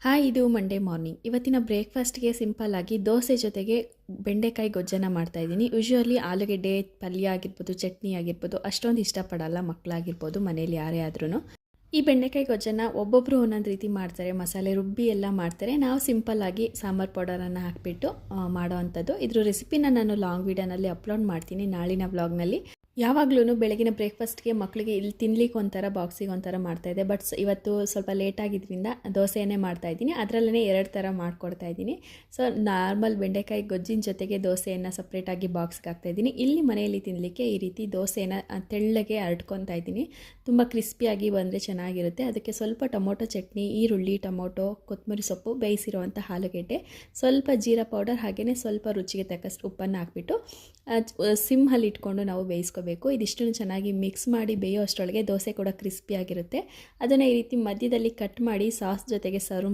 Hi, ಇದು Monday morning. ಇವತ್ತಿನ ಬ್ರೇಕ್ಫಾಸ್ಟ್ಗೆ simple ಆಗಿ ದೋಸೆ ಜೊತೆಗೆ ಬೆಂಡೆಕಾಯಿ ಗೊಜ್ಜನ್ನು ಮಾಡ್ತಾಯಿದ್ದೀನಿ. ಯೂಶ್ವಲಿ ಆಲೂಗೆಡ್ಡೆ ಪಲ್ಯ ಆಗಿರ್ಬೋದು, ಚಟ್ನಿ ಆಗಿರ್ಬೋದು ಅಷ್ಟೊಂದು ಇಷ್ಟಪಡಲ್ಲ ಮಕ್ಕಳಾಗಿರ್ಬೋದು, ಮನೇಲಿ ಯಾರೇ ಆದ್ರೂ. ಈ ಬೆಂಡೆಕಾಯಿ ಗೊಜ್ಜನ್ನು ಒಬ್ಬೊಬ್ಬರು ಒಂದೊಂದು ರೀತಿ ಮಾಡ್ತಾರೆ, ಮಸಾಲೆ ರುಬ್ಬಿ ಎಲ್ಲ ಮಾಡ್ತಾರೆ. ನಾವು ಸಿಂಪಲ್ಲಾಗಿ ಸಾಂಬಾರು ಪೌಡರನ್ನು ಹಾಕಿಬಿಟ್ಟು ಮಾಡೋ ಅಂಥದ್ದು. ಇದ್ರ ರೆಸಿಪಿನ ನಾನು ಲಾಂಗ್ ವೀಡಿಯೋನಲ್ಲಿ ಅಪ್ಲೋಡ್ ಮಾಡ್ತೀನಿ ನಾಳಿನ ವ್ಲಾಗ್ನಲ್ಲಿ. ಯಾವಾಗಲೂ ಬೆಳಗಿನ ಬ್ರೇಕ್ಫಾಸ್ಟ್ಗೆ ಮಕ್ಕಳಿಗೆ ಇಲ್ಲಿ ತಿನ್ಲಿಕ್ಕೆ ಒಂಥರ, ಬಾಕ್ಸಿಗೆ ಒಂಥರ ಮಾಡ್ತಾಯಿದ್ದೆ. ಬಟ್ ಇವತ್ತು ಸ್ವಲ್ಪ ಲೇಟ್ ಆಗಿದ್ದರಿಂದ ದೋಸೆಯನ್ನೇ ಮಾಡ್ತಾಯಿದ್ದೀನಿ. ಅದರಲ್ಲೇ 2 ಥರ ಮಾಡ್ಕೊಡ್ತಾಯಿದ್ದೀನಿ. ಸೊ ನಾರ್ಮಲ್ ಬೆಂಡೆಕಾಯಿ ಗೊಜ್ಜಿನ ಜೊತೆಗೆ ದೋಸೆಯನ್ನು ಸಪ್ರೇಟಾಗಿ ಬಾಕ್ಸ್ಗೆ ಹಾಕ್ತಾಯಿದ್ದೀನಿ. ಇಲ್ಲಿ ಮನೆಯಲ್ಲಿ ತಿನ್ನಲಿಕ್ಕೆ ಈ ರೀತಿ ದೋಸೆನ ತೆಳ್ಳಗೆ ಹರಡ್ಕೊತಾ ಇದ್ದೀನಿ. ತುಂಬ ಕ್ರಿಸ್ಪಿಯಾಗಿ ಬಂದರೆ ಚೆನ್ನಾಗಿರುತ್ತೆ. ಅದಕ್ಕೆ ಸ್ವಲ್ಪ ಟೊಮೊಟೊ ಚಟ್ನಿ, ಈರುಳ್ಳಿ, ಟೊಮೊಟೊ, ಕೊತ್ತಂಬರಿ ಸೊಪ್ಪು, ಬೇಯಿಸಿರುವಂಥ ಆಲೂಗೆಡ್ಡೆ, ಸ್ವಲ್ಪ ಜೀರಾ ಪೌಡರ್, ಹಾಗೆಯೇ ಸ್ವಲ್ಪ ರುಚಿಗೆ ತಕ್ಕಷ್ಟು ಉಪ್ಪನ್ನು ಹಾಕ್ಬಿಟ್ಟು ಸಿಮ್ಮಲ್ಲಿ ಇಟ್ಕೊಂಡು ನಾವು ಬೇಯಿಸ್ಕೋಬೇಕು. ಇದಿಷ್ಟನ್ನು ಚೆನ್ನಾಗಿ ಮಿಕ್ಸ್ ಮಾಡಿ ಬೇಯೋ ಅಷ್ಟರೊಳಗೆ ದೋಸೆ ಕೂಡ ಕ್ರಿಸ್ಪಿಯಾಗಿರುತ್ತೆ. ಅದನ್ನು ಈ ರೀತಿ ಮಧ್ಯದಲ್ಲಿ ಕಟ್ ಮಾಡಿ ಸಾಸ್ ಜೊತೆಗೆ ಸರ್ವ್